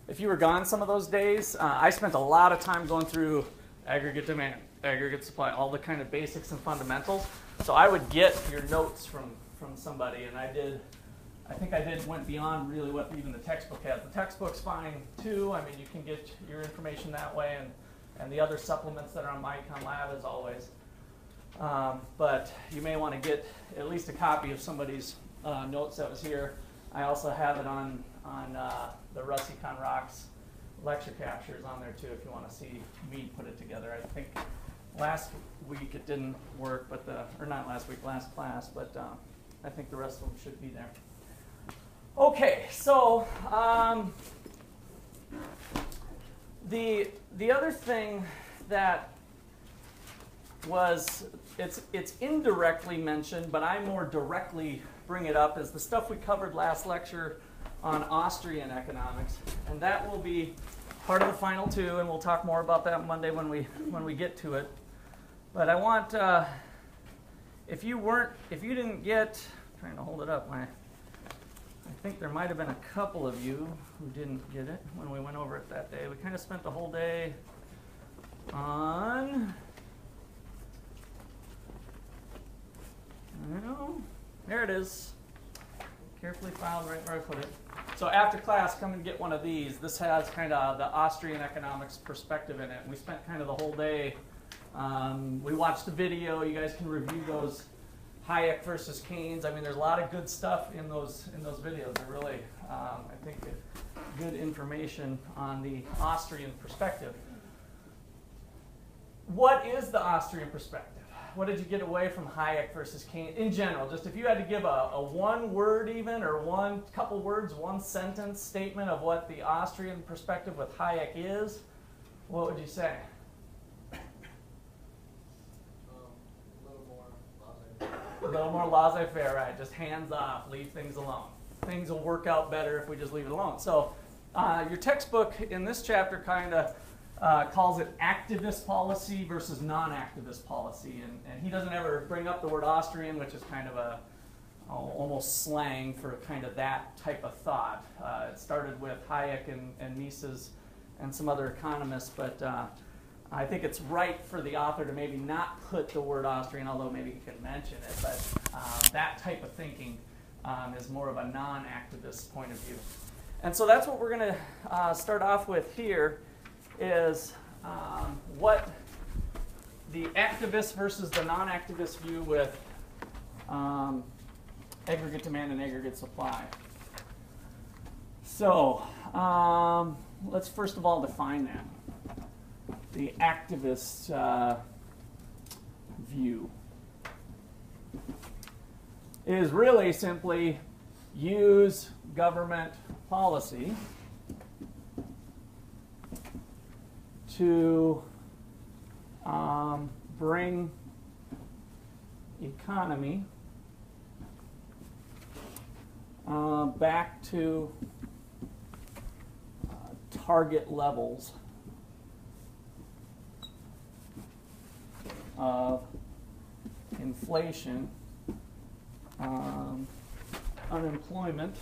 if you were gone some of those days, I spent a lot of time going through aggregate demand, aggregate supply, all the kind of basics and fundamentals. So I would get your notes from somebody, and I think I went beyond really what even the textbook has. The textbook's fine too. I mean, you can get your information that way, and the other supplements that are on MyEcon Lab as always. But you may want to get at least a copy of somebody's notes that was here. I also have it on the Russ Econ Rocks lecture captures on there too if you want to see me put it together. I think last week it didn't work, but or not last week, last class, but I think the rest of them should be there. Okay, so the other thing that was, it's indirectly mentioned, but I more directly bring it up, is the stuff we covered last lecture on Austrian economics, and that will be part of the final two, and we'll talk more about that Monday when we get to it. But I want, if you didn't get, I'm trying to hold it up, I think there might have been a couple of you who didn't get it when we went over it that day. We kind of spent the whole day on, there it is, carefully filed right where I put it. So after class, come and get one of these. This has kind of the Austrian economics perspective in it. We spent kind of the whole day, we watched the video. You guys can review those Hayek versus Keynes. I mean, there's a lot of good stuff in those videos. They're really, I think, good information on the Austrian perspective. What is the Austrian perspective? What did you get away from Hayek versus Keynes in general? Just if you had to give a one word even, or one couple words, one sentence statement of what the Austrian perspective with Hayek is, what would you say? A little more laissez-faire, right? Just hands off, leave things alone. Things will work out better if we just leave it alone. So your textbook in this chapter kind of calls it activist policy versus non-activist policy. And he doesn't ever bring up the word Austrian, which is kind of almost slang for kind of that type of thought. It started with Hayek and Mises and some other economists, but I think it's right for the author to maybe not put the word Austrian, although maybe he can mention it, but that type of thinking is more of a non-activist point of view. And so that's what we're going to start off with here, is what the activist versus the non-activist view with aggregate demand and aggregate supply. So let's first of all define that. The activist view is really simply use government policy to bring economy back to target levels of inflation, unemployment.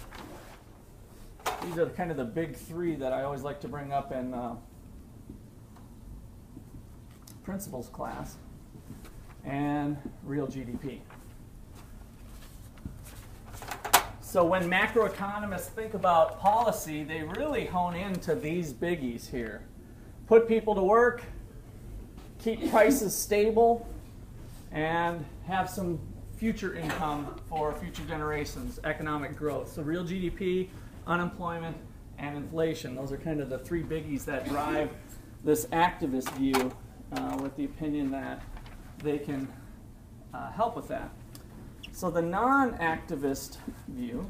These are kind of the big three that I always like to bring up in principles class, and real GDP. So when macroeconomists think about policy, they really hone into these biggies here. Put people to work, keep prices stable, and have some future income for future generations, economic growth. So real GDP, unemployment, and inflation. Those are kind of the three biggies that drive this activist view, with the opinion that they can help with that. So the non-activist view,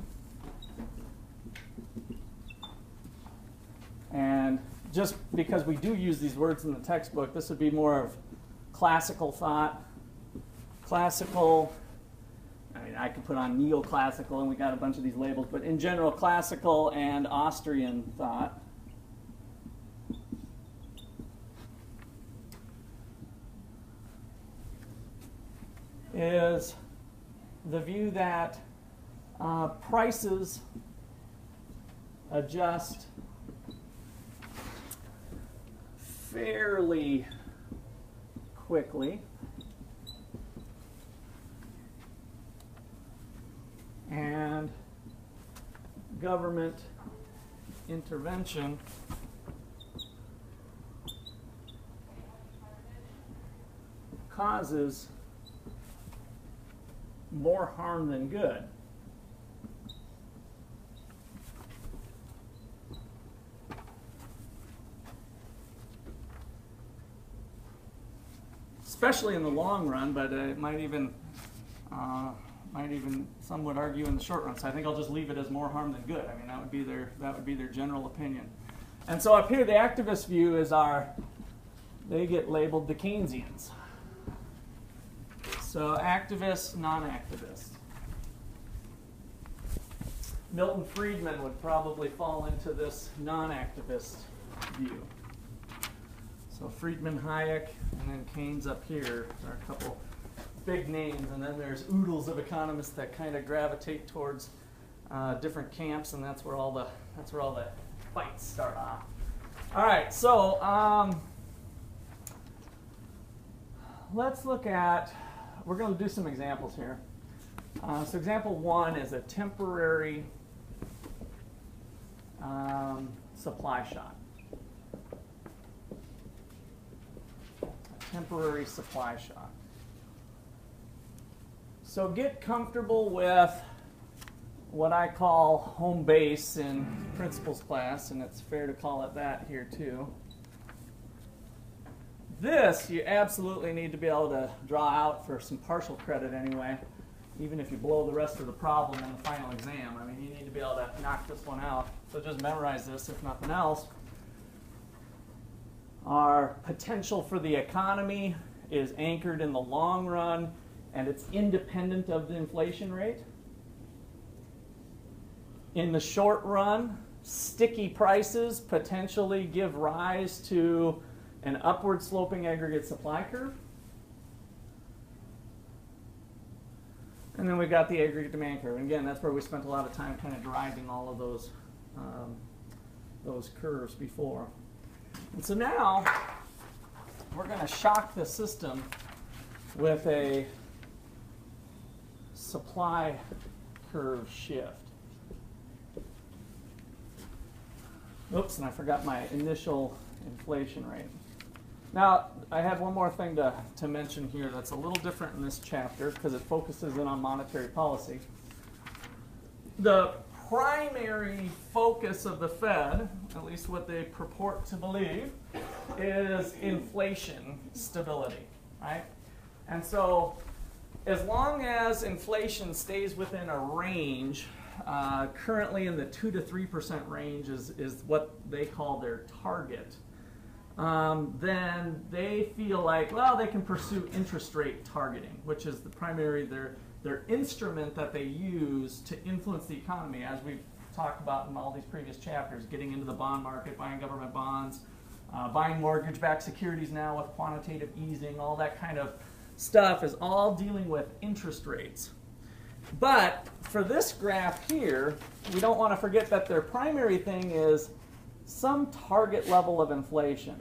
and just because we do use these words in the textbook, this would be more of classical thought. Classical, I mean, I could put on neoclassical, and we got a bunch of these labels, but in general, classical and Austrian thought. Is the view that prices adjust fairly quickly. And government intervention causes more harm than good. Especially in the long run, but it might even some would argue in the short run. So I think I'll just leave it as more harm than good. I mean, that would be their general opinion. And so up here, the activist view is they get labeled the Keynesians. So activists, non-activists. Milton Friedman would probably fall into this non-activist view. So Friedman, Hayek, and then Keynes up here are a couple big names, and then there's oodles of economists that kind of gravitate towards different camps, and that's where all the fights start off. All right, so let's look at. We're going to do some examples here. So example 1 is a temporary supply shock. Temporary supply shock. So get comfortable with what I call home base in principles class, and it's fair to call it that here too. This you absolutely need to be able to draw out for some partial credit anyway, even if you blow the rest of the problem in the final exam. I mean, you need to be able to knock this one out. So just memorize this if nothing else. Our potential for the economy is anchored in the long run, and it's independent of the inflation rate. In the short run, sticky prices potentially give rise to an upward sloping aggregate supply curve. And then we've got the aggregate demand curve. And again, that's where we spent a lot of time kind of deriving all of those curves before. And so now we're going to shock the system with a supply curve shift. Oops, and I forgot my initial inflation rate. Now, I have one more thing to mention here that's a little different in this chapter because it focuses in on monetary policy. The primary focus of the Fed, at least what they purport to believe, is inflation stability, right? And so as long as inflation stays within a range, currently in the 2 to 3% range is what they call their target, then they feel like, well, they can pursue interest rate targeting, which is the primary, their instrument that they use to influence the economy, as we've talked about in all these previous chapters, getting into the bond market, buying government bonds, buying mortgage-backed securities now with quantitative easing, all that kind of stuff is all dealing with interest rates. But for this graph here, we don't want to forget that their primary thing is some target level of inflation.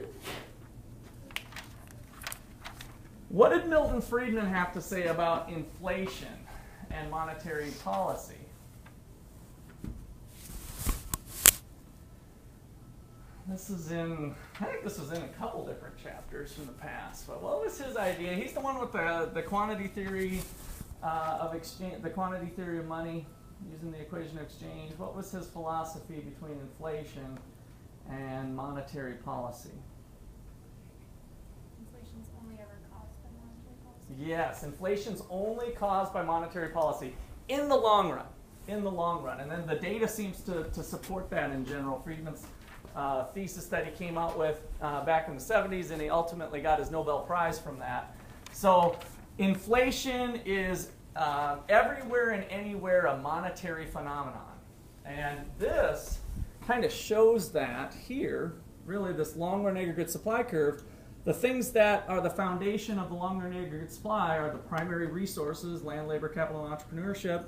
What did Milton Friedman have to say about inflation and monetary policy? I think this was in a couple different chapters from the past. But what was his idea? He's the one with the quantity theory of exchange, the quantity theory of money, using the equation of exchange. What was his philosophy between inflation and monetary policy? Inflation's only ever caused by monetary policy? Yes, inflation's only caused by monetary policy in the long run. In the long run. And then the data seems to support that in general. Friedman's thesis that he came out with back in the 70s, and he ultimately got his Nobel Prize from that. So inflation is everywhere and anywhere a monetary phenomenon. And this kind of shows that here, really this long-run aggregate supply curve, the things that are the foundation of the long-run aggregate supply are the primary resources, land, labor, capital, and entrepreneurship,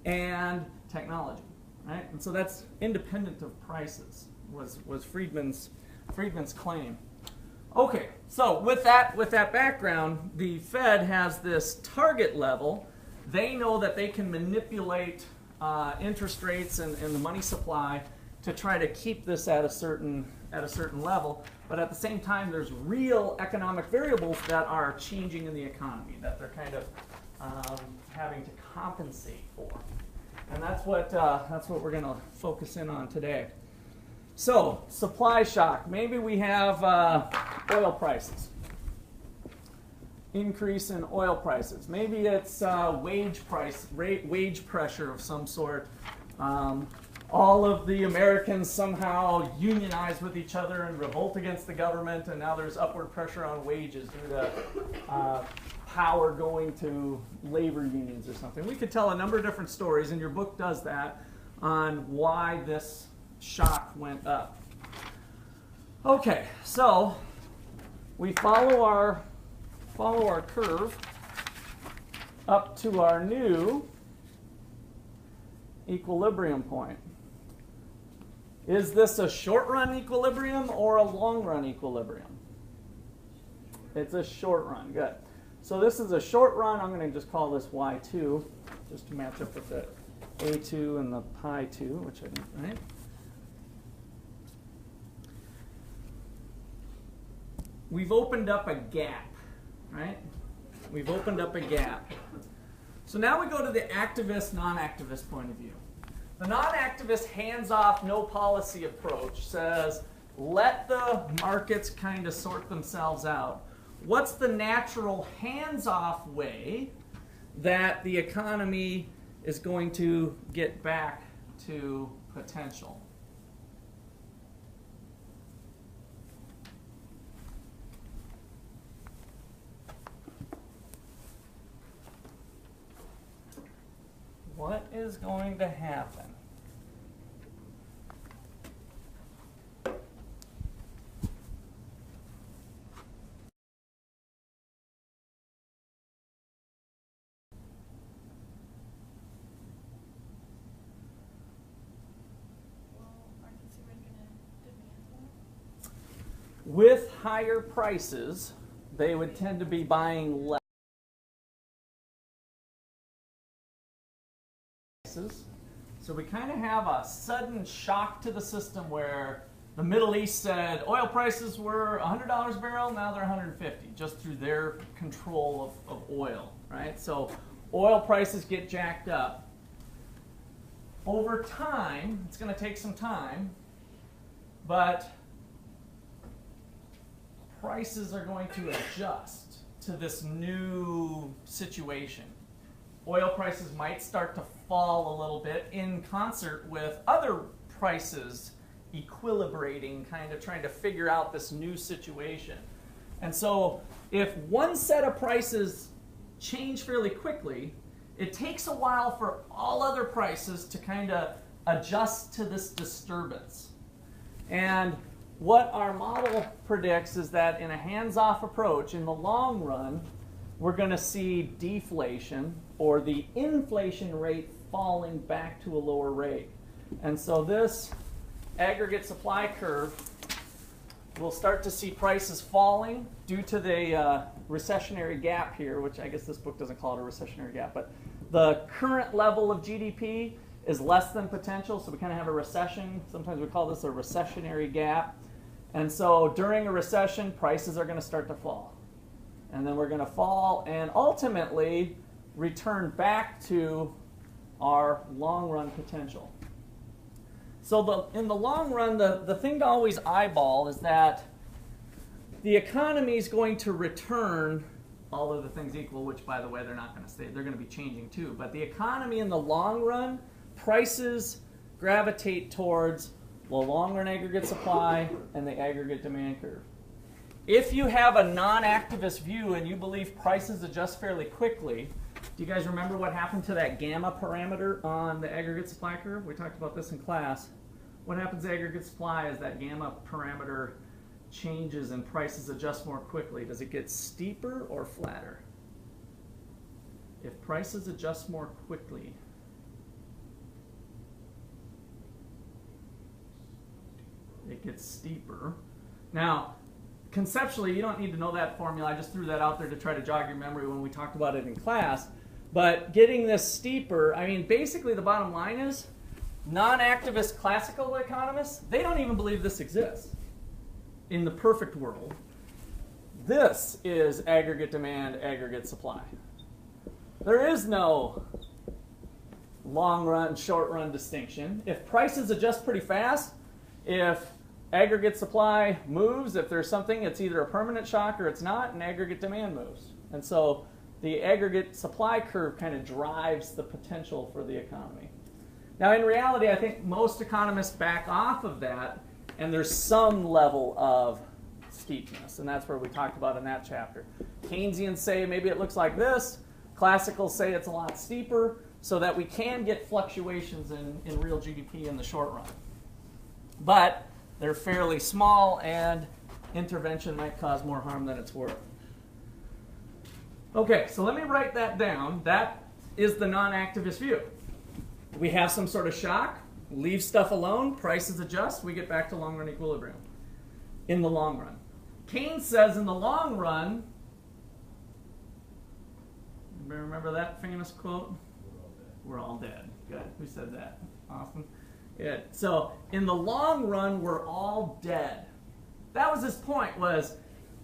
and technology, right? And so that's independent of prices, was Friedman's claim. Okay, so with that background, the Fed has this target level. They know that they can manipulate interest rates and the money supply to try to keep this at a certain level. But at the same time, there's real economic variables that are changing in the economy that they're kind of having to compensate for. And that's what we're going to focus in on today. So, supply shock. Maybe we have oil prices. Increase in oil prices. Maybe it's wage pressure of some sort. All of the Americans somehow unionize with each other and revolt against the government, and now there's upward pressure on wages due to power going to labor unions or something. We could tell a number of different stories, and your book does that, on why this shock went up. Okay, so we follow our curve up to our new equilibrium point. Is this a short-run equilibrium or a long-run equilibrium? It's a short run. Good. So this is a short run. I'm going to just call this Y2, just to match up with the A2 and the pi 2, which I didn't, right? We've opened up a gap, right? We've opened up a gap. So now we go to the activist, non-activist point of view. The non-activist hands-off, no policy approach says, let the markets kind of sort themselves out. What's the natural hands-off way that the economy is going to get back to potential? What is going to happen? With higher prices, they would tend to be buying less. So we kind of have a sudden shock to the system where the Middle East said oil prices were $100 a barrel, now they're $150, just through their control of oil, right? So oil prices get jacked up. Over time, it's going to take some time, but prices are going to adjust to this new situation. Oil prices might start to fall a little bit in concert with other prices equilibrating, kind of trying to figure out this new situation. And so if one set of prices change fairly quickly, it takes a while for all other prices to kind of adjust to this disturbance. And what our model predicts is that in a hands-off approach, in the long run, we're going to see deflation or the inflation rate falling back to a lower rate. And so this aggregate supply curve will start to see prices falling due to the recessionary gap here, which I guess this book doesn't call it a recessionary gap, but the current level of GDP is less than potential, so we kind of have a recession. Sometimes we call this a recessionary gap. And so during a recession, prices are going to start to fall. And then we're going to fall and ultimately return back to our long-run potential. So in the long run, the thing to always eyeball is that the economy is going to return, all of the things equal, which, by the way, they're not going to stay. They're going to be changing too. But the economy in the long run, prices gravitate towards the long-run aggregate supply and the aggregate demand curve. If you have a non-activist view and you believe prices adjust fairly quickly, do you guys remember what happened to that gamma parameter on the aggregate supply curve? We talked about this in class. What happens to aggregate supply as that gamma parameter changes and prices adjust more quickly? Does it get steeper or flatter? If prices adjust more quickly, it gets steeper. Now, conceptually, you don't need to know that formula. I just threw that out there to try to jog your memory when we talked about it in class. But getting this steeper, I mean, basically the bottom line is non-activist classical economists, they don't even believe this exists in the perfect world. This is aggregate demand, aggregate supply. There is no long run, short run distinction. If prices adjust pretty fast, if aggregate supply moves, if there's something, it's either a permanent shock or it's not, and aggregate demand moves. And so the aggregate supply curve kind of drives the potential for the economy. Now, in reality, I think most economists back off of that, and there's some level of steepness, and that's where we talked about in that chapter. Keynesians say maybe it looks like this. Classicals say it's a lot steeper, so that we can get fluctuations in real GDP in the short run. But they're fairly small, and intervention might cause more harm than it's worth. Okay, so let me write that down. That is the non-activist view. We have some sort of shock, leave stuff alone, prices adjust, we get back to long-run equilibrium in the long run. Keynes says in the long run, remember that famous quote? We're all dead. Good. Who said that? Awesome. Yeah. So in the long run, we're all dead. That was his point, was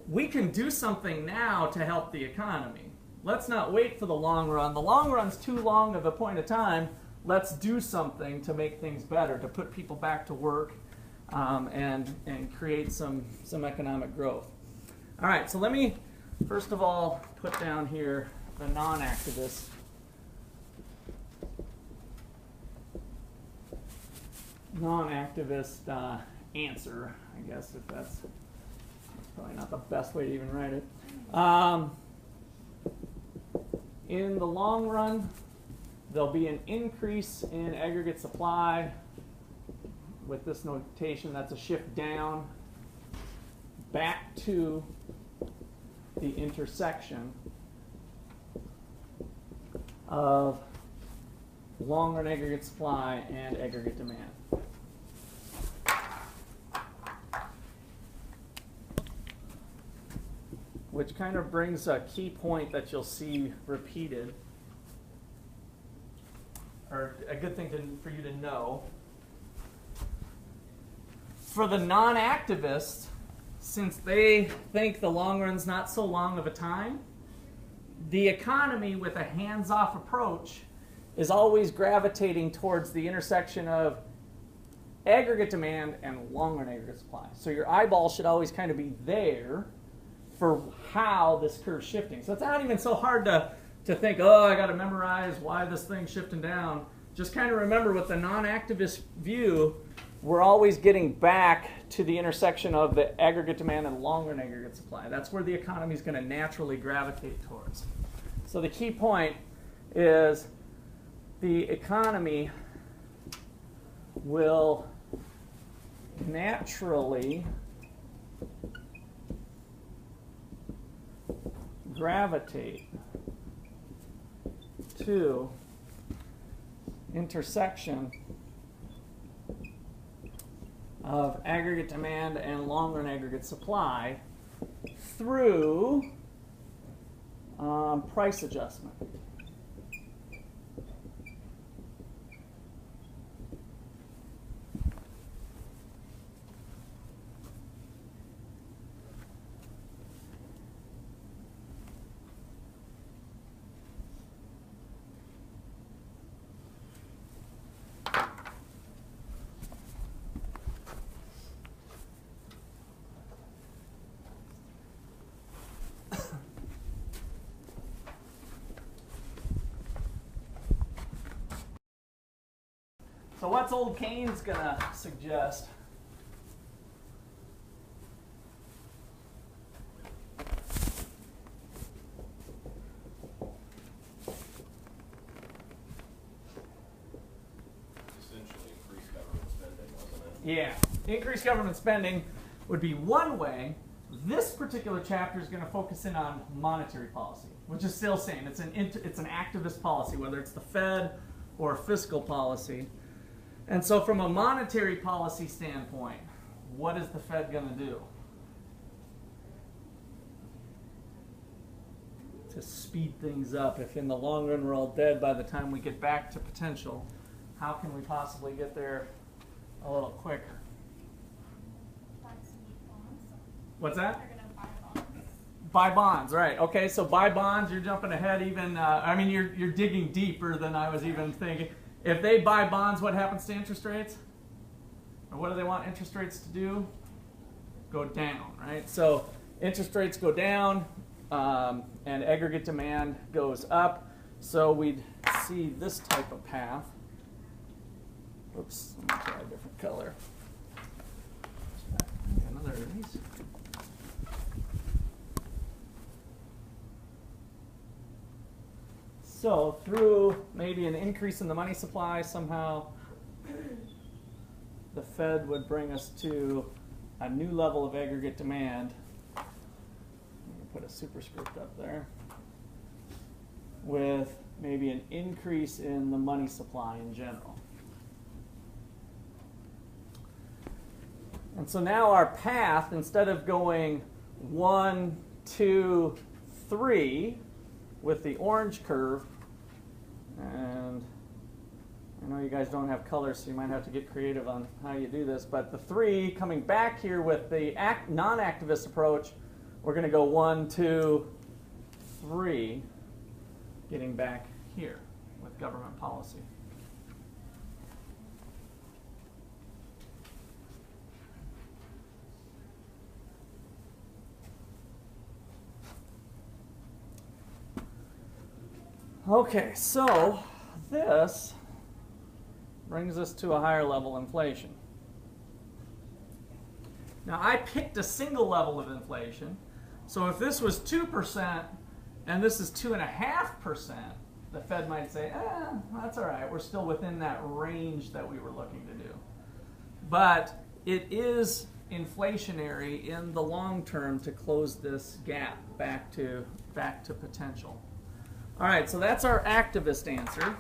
we can do something now to help the economy. Let's not wait for the long run. The long run's too long of a point of time. Let's do something to make things better, to put people back to work and create some economic growth. All right, so let me first of all put down here the non-activist. Non-activist answer, I guess, if that's probably not the best way to even write it. In the long run, there'll be an increase in aggregate supply. With this notation, that's a shift down back to the intersection of long-run aggregate supply and aggregate demand. Which kind of brings a key point that you'll see repeated, or a good thing for you to know. For the non-activists, since they think the long run's not so long of a time, the economy with a hands-off approach is always gravitating towards the intersection of aggregate demand and long-run aggregate supply. So your eyeball should always kind of be there for how this curve's shifting. So it's not even so hard to think, oh, I got to memorize why this thing's shifting down. Just kind of remember, with the non-activist view, we're always getting back to the intersection of the aggregate demand and long-run aggregate supply. That's where the economy is going to naturally gravitate towards. So the key point is the economy will naturally gravitate to intersection of aggregate demand and long-run aggregate supply through price adjustment. So what's old Keynes going to suggest? Essentially increase government spending, wasn't it? Yeah, increased government spending would be one way. This particular chapter is going to focus in on monetary policy, which is still same. It's an activist policy, whether it's the Fed or fiscal policy. And so from a monetary policy standpoint, what is the Fed going to do? to speed things up. If in the long run we're all dead by the time we get back to potential, how can we possibly get there a little quicker? Buy some bonds. What's that? They're gonna buy bonds. Buy bonds, right? Okay, so buy bonds. You're jumping ahead even. I mean, you're digging deeper than I was even thinking. If they buy bonds, what happens to interest rates? Or what do they want interest rates to do? Go down, right? So interest rates go down, and aggregate demand goes up. So we'd see this type of path. Oops, let me try a different color. Another of these. So through maybe an increase in the money supply, somehow the Fed would bring us to a new level of aggregate demand. I'm going to put a superscript up there. With maybe an increase in the money supply in general. And so now our path, instead of going 1, 2, 3 with the orange curve, and I know you guys don't have colors, so you might have to get creative on how you do this, but the 3 coming back here with the non-activist approach, we're going to go 1, 2, 3, getting back here with government policy. Okay, so this brings us to a higher level inflation. Now I picked a single level of inflation, so if this was 2% and this is 2.5%, the Fed might say, that's all right, we're still within that range that we were looking to do. But it is inflationary in the long term to close this gap back to potential. All right, so that's our activist answer.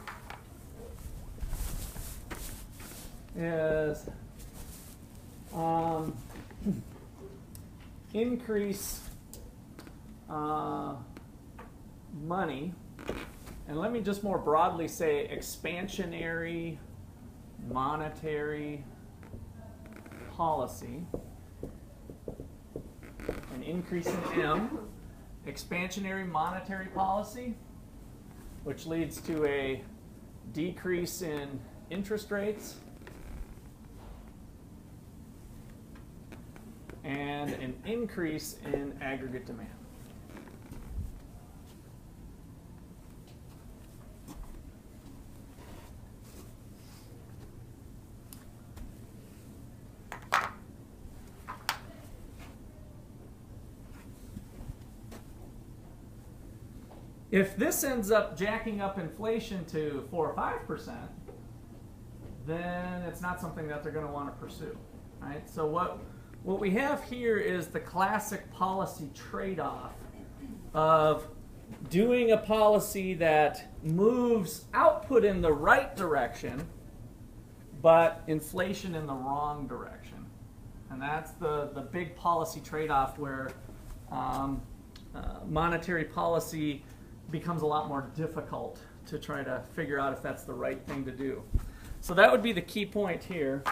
Is increase money, and let me just more broadly say expansionary monetary policy, an increase in M, expansionary monetary policy, which leads to a decrease in interest rates and an increase in aggregate demand. If this ends up jacking up inflation to 4 or 5%, then it's not something that they're going to want to pursue, right? So what we have here is the classic policy trade-off of doing a policy that moves output in the right direction, but inflation in the wrong direction. And that's the big policy trade-off where monetary policy becomes a lot more difficult to try to figure out if that's the right thing to do. So that would be the key point here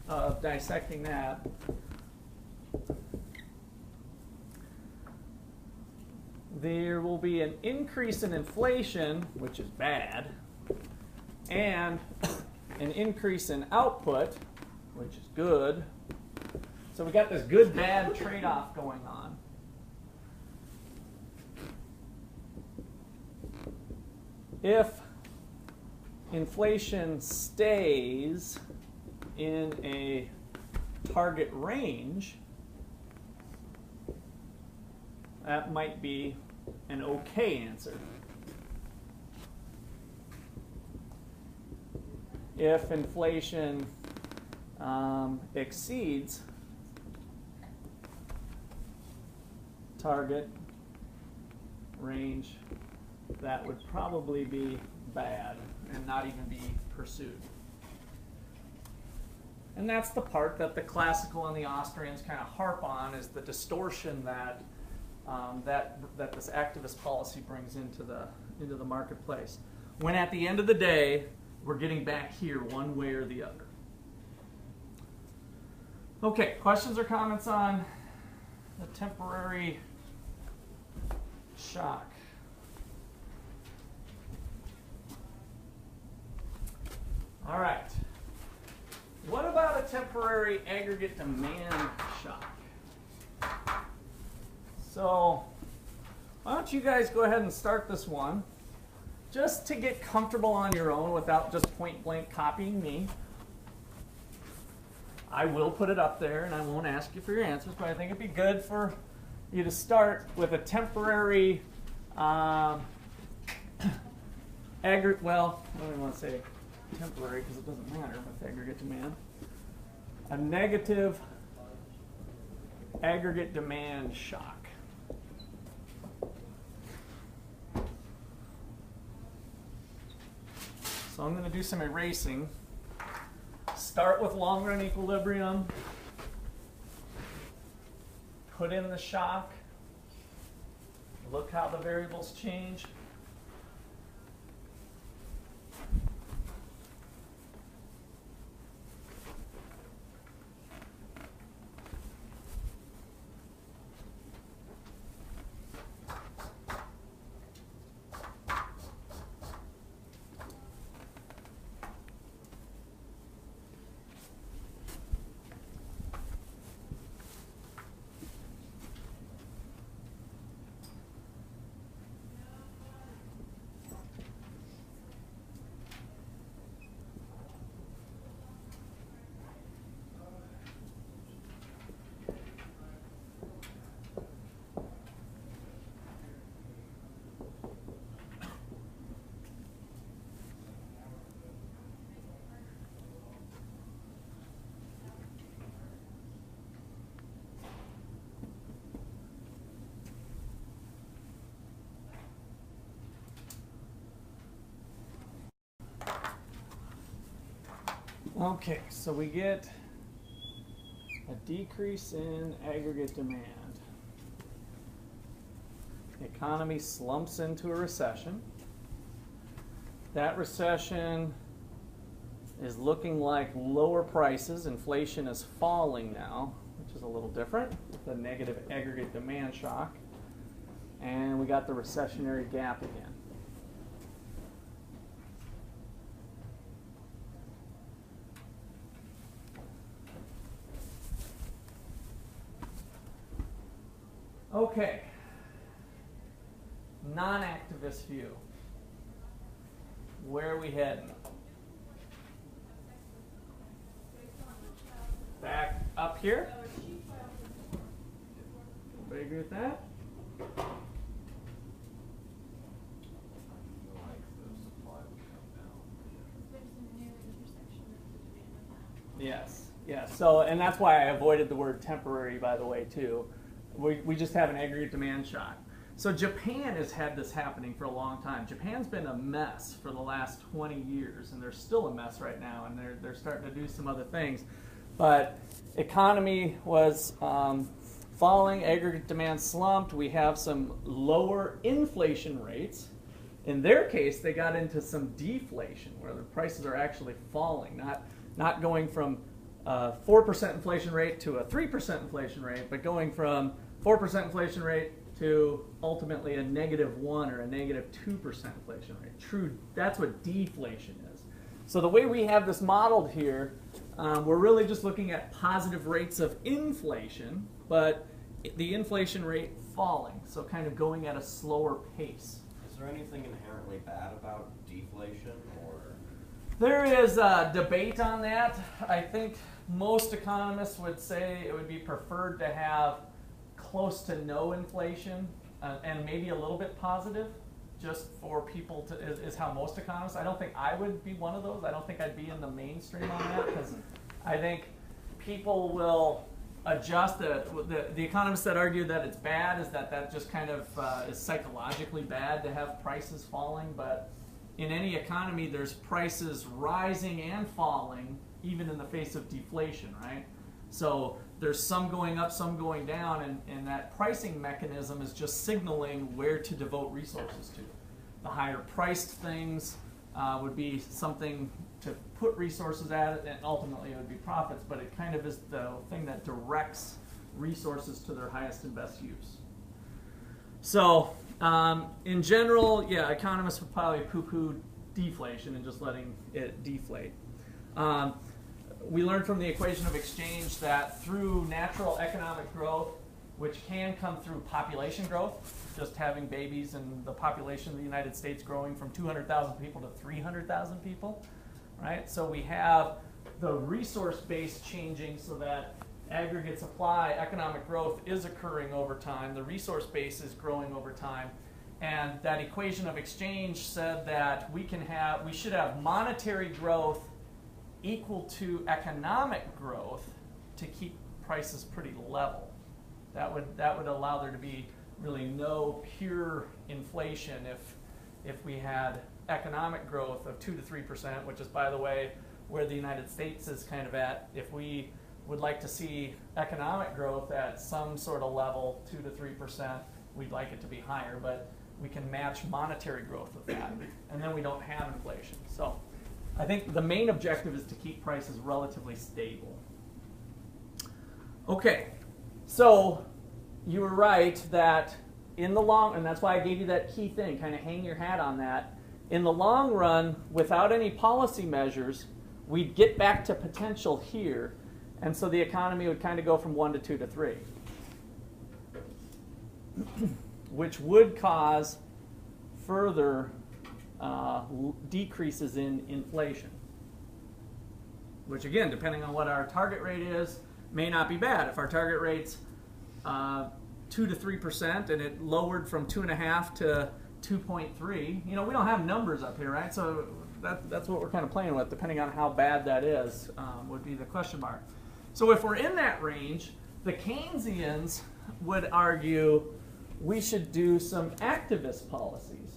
of dissecting that. There will be an increase in inflation, which is bad, and an increase in output, which is good. So we got this good-bad trade-off going on. If inflation stays in a target range, that might be an okay answer. If inflation exceeds target range, that would probably be bad and not even be pursued. And that's the part that the classical and the Austrians kind of harp on, is the distortion that that this activist policy brings into the marketplace. When at the end of the day, we're getting back here one way or the other. Okay, questions or comments on the temporary shock? All right. What about a temporary aggregate demand shock? So, why don't you guys go ahead and start this one, just to get comfortable on your own without just point blank copying me. I will put it up there and I won't ask you for your answers, but I think it'd be good for you to start with a temporary aggregate, well, I don't even want to say temporary because it doesn't matter with aggregate demand. A negative aggregate demand shock. So I'm going to do some erasing. Start with long run equilibrium. Put in the shock. Look how the variables change. Okay, so we get a decrease in aggregate demand. The economy slumps into a recession. That recession is looking like lower prices. Inflation is falling now, which is a little different. The negative aggregate demand shock. And we got the recessionary gap again. Okay, non-activist view. Where are we heading? Back up here? Everybody agree with that? Yes, yes. So, and that's why I avoided the word temporary, by the way, too. We just have an aggregate demand shock. So Japan has had this happening for a long time. Japan's been a mess for the last 20 years, and they're still a mess right now, and they're starting to do some other things. But economy was falling, aggregate demand slumped. We have some lower inflation rates. In their case, they got into some deflation, where the prices are actually falling, not going from 4% inflation rate to a 3% inflation rate, but going from 4% inflation rate to ultimately a -1 or a -2% inflation rate. True, that's what deflation is. So the way we have this modeled here, we're really just looking at positive rates of inflation, but the inflation rate falling, so kind of going at a slower pace. Is there anything inherently bad about deflation, or? There is a debate on that. I think most economists would say it would be preferred to have close to no inflation and maybe a little bit positive, just for people to, is how most economists, I don't think I would be one of those. I don't think I'd be in the mainstream on that, because I think people will adjust. The economists that argue that it's bad is that just kind of is psychologically bad to have prices falling, but in any economy there's prices rising and falling even in the face of deflation, right? So there's some going up, some going down, and that pricing mechanism is just signaling where to devote resources to. The higher priced things would be something to put resources at it, and ultimately it would be profits, but it kind of is the thing that directs resources to their highest and best use. So, in general, yeah, economists would probably poo-poo deflation and just letting it deflate. We learned from the equation of exchange that through natural economic growth, which can come through population growth, just having babies and the population of the United States growing from 200,000 people to 300,000 people, right? So we have the resource base changing so that aggregate supply, economic growth is occurring over time. The resource base is growing over time. And that equation of exchange said that we should have monetary growth equal to economic growth to keep prices pretty level. That would allow there to be really no pure inflation if we had economic growth of 2 to 3%, which is, by the way, where the United States is kind of at. If we would like to see economic growth at some sort of level, 2 to 3%, we'd like it to be higher, but we can match monetary growth with that, and then we don't have inflation. So I think the main objective is to keep prices relatively stable. Okay, so you were right that in the long, and that's why I gave you that key thing, kind of hang your hat on that. In the long run, without any policy measures, we'd get back to potential here, and so the economy would kind of go from 1 to 2 to 3, which would cause further decreases in inflation, which again, depending on what our target rate is, may not be bad. If our target rate's 2 to 3% and it lowered from 2.5 to 2.3, we don't have numbers up here, right? So that's what we're kind of playing with, depending on how bad that is, would be the question mark. So if we're in that range, the Keynesians would argue we should do some activist policies,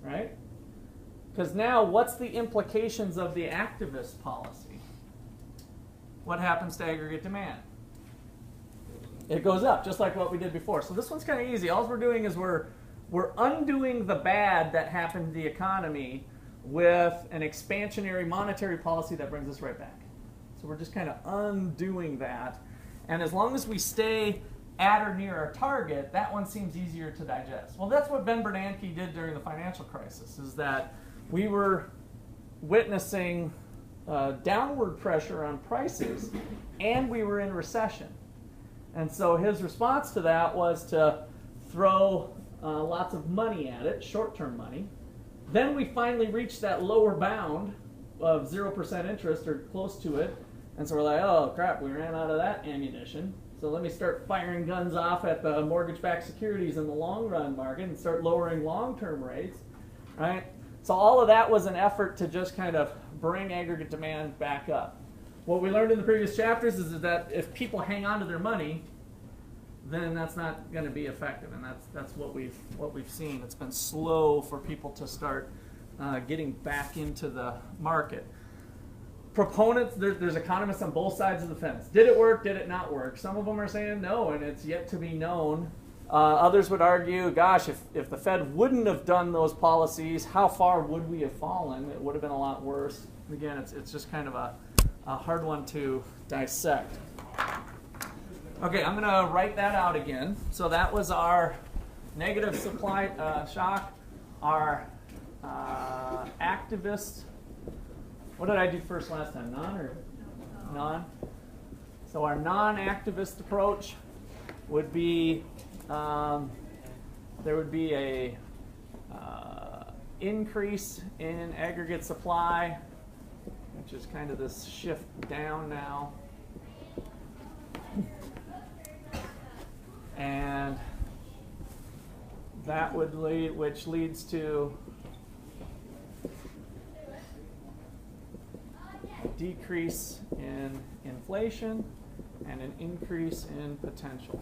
right? Because now what's the implications of the activist policy? What happens to aggregate demand? It goes up, just like what we did before. So this one's kind of easy. All we're doing is we're undoing the bad that happened to the economy with an expansionary monetary policy that brings us right back. So we're just kind of undoing that. And as long as we stay at or near our target, that one seems easier to digest. Well, that's what Ben Bernanke did during the financial crisis, is that we were witnessing downward pressure on prices, and we were in recession. And so his response to that was to throw lots of money at it, short-term money. Then we finally reached that lower bound of 0% interest or close to it. And so we're like, oh, crap, we ran out of that ammunition. So let me start firing guns off at the mortgage-backed securities in the long-run market and start lowering long-term rates, right? So all of that was an effort to just kind of bring aggregate demand back up. What we learned in the previous chapters is that if people hang on to their money, then that's not going to be effective, and that's what we've seen. It's been slow for people to start getting back into the market. Proponents, there's economists on both sides of the fence. Did it work? Did it not work? Some of them are saying no, and it's yet to be known. Others would argue, gosh, if the Fed wouldn't have done those policies, how far would we have fallen? It would have been a lot worse. Again, it's just kind of a hard one to dissect. Okay, I'm going to write that out again. So that was our negative supply shock, our activist. What did I do first last time? Non or non? So our non-activist approach would be there would be a increase in aggregate supply, which is kind of this shift down now. And that would lead, which leads to a decrease in inflation and an increase in potential.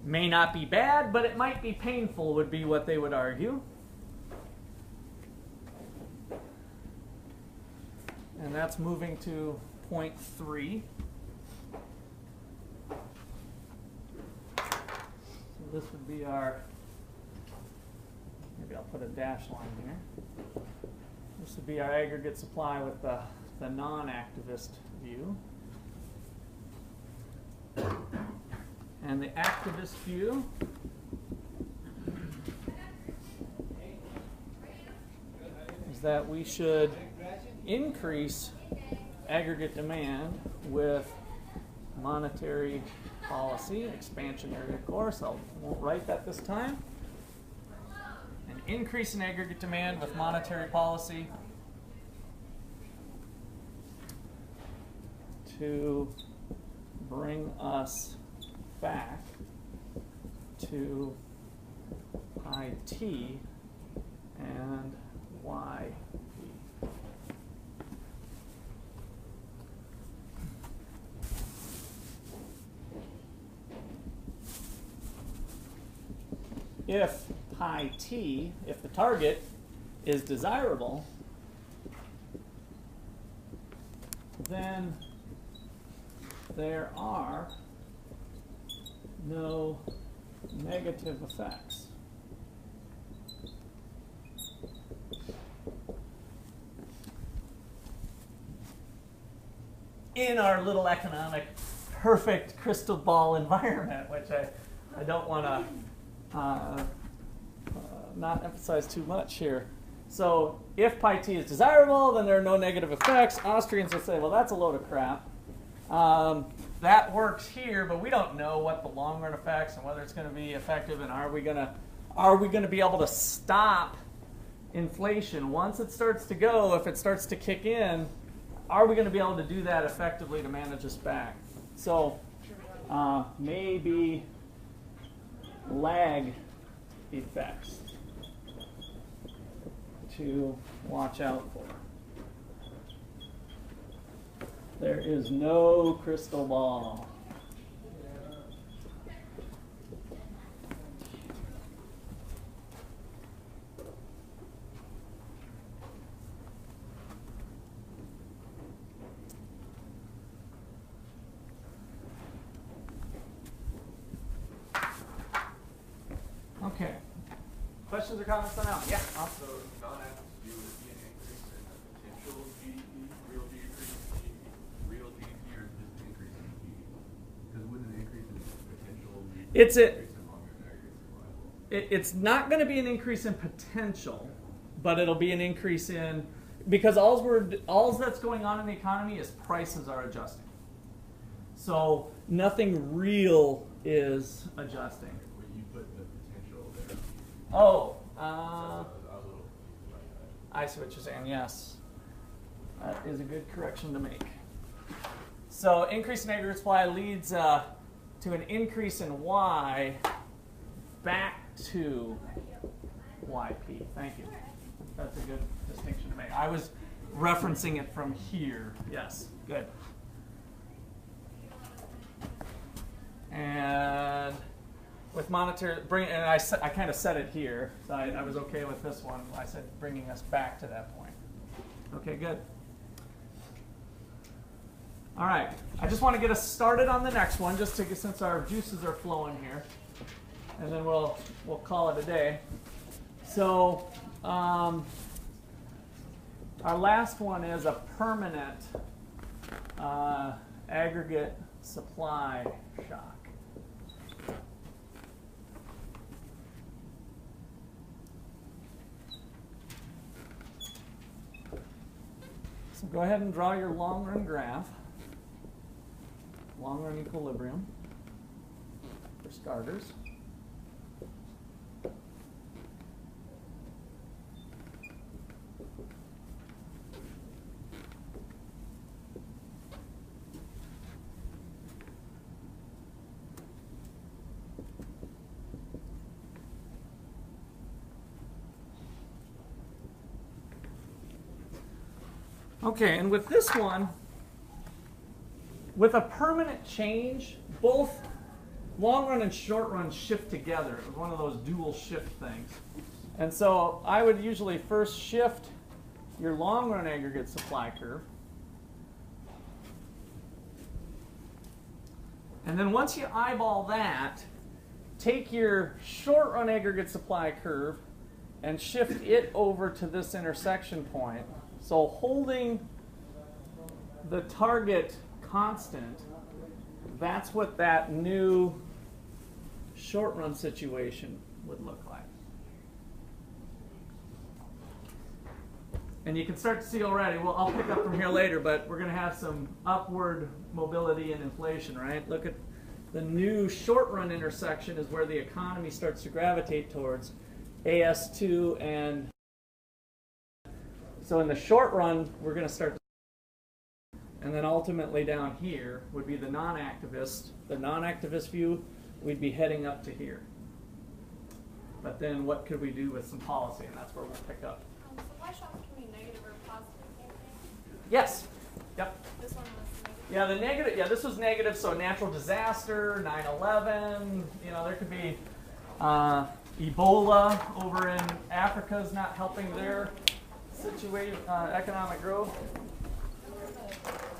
May not be bad, but it might be painful, would be what they would argue. And that's moving to 0.3. So this would be our, maybe I'll put a dash line here. This would be our aggregate supply with the non-activist view. And the activist view is that we should increase aggregate demand with monetary policy, expansionary of course, I won't write that this time. An increase in aggregate demand with monetary policy to bring us back to pi t and y p. If pi t, if the target is desirable, then there are no negative effects. In our little economic perfect crystal ball environment, which I don't want to not emphasize too much here. So if pi t is desirable, then there are no negative effects. Austrians will say, well, that's a load of crap. That works here, but we don't know what the long-run effects and whether it's going to be effective, and are we going to be able to stop inflation once it starts to go? If it starts to kick in, are we going to be able to do that effectively to manage us back? So maybe lag effects to watch out for. There is no crystal ball. Okay. Questions or comments on that one? Yeah. So non-active view would be an increase in the potential GDP, real decrease in GDP, real GDP, or just an increase in GDP? Because wouldn't an increase in potential be It's a- increase in long-term aggregate supply? It's not going to be an increase in potential, but it'll be an increase in, because all that's going on in the economy is prices are adjusting. So nothing real is adjusting. When you put the potential there. Oh, I was a little confused about that. I see what you're saying, yes. That is a good correction to make. So increase in aggregate supply leads to an increase in Y back to YP. Thank you. That's a good distinction to make. I was referencing it from here. Yes, good. And with monetary, and I kind of said it here, so I was okay with this one. I said bringing us back to that point. Okay, good. All right, I just want to get us started on the next one, just to, since our juices are flowing here, and then we'll call it a day. So our last one is a permanent aggregate supply shock. So go ahead and draw your long-run graph, long-run equilibrium for starters. Okay, and with this one, with a permanent change, both long run and short run shift together. It was one of those dual shift things. And so I would usually first shift your long run aggregate supply curve. And then once you eyeball that, take your short run aggregate supply curve and shift it over to this intersection point. So holding the target constant, that's what that new short run situation would look like. And you can start to see already, well, I'll pick up from here later, but we're going to have some upward mobility and inflation, right? Look at the new short run intersection is where the economy starts to gravitate towards AS2. And so in the short run, we're going to start to, and then ultimately down here would be the non-activist view, we'd be heading up to here. But then what could we do with some policy? And that's where we'll pick up. Supply shocks can be negative or positive, can't they? Yes. Yep. This one was negative. Yeah, the negative. Yeah, this was negative. So natural disaster, 9/11. You know, there could be Ebola over in Africa is not helping their situation, economic growth. What were the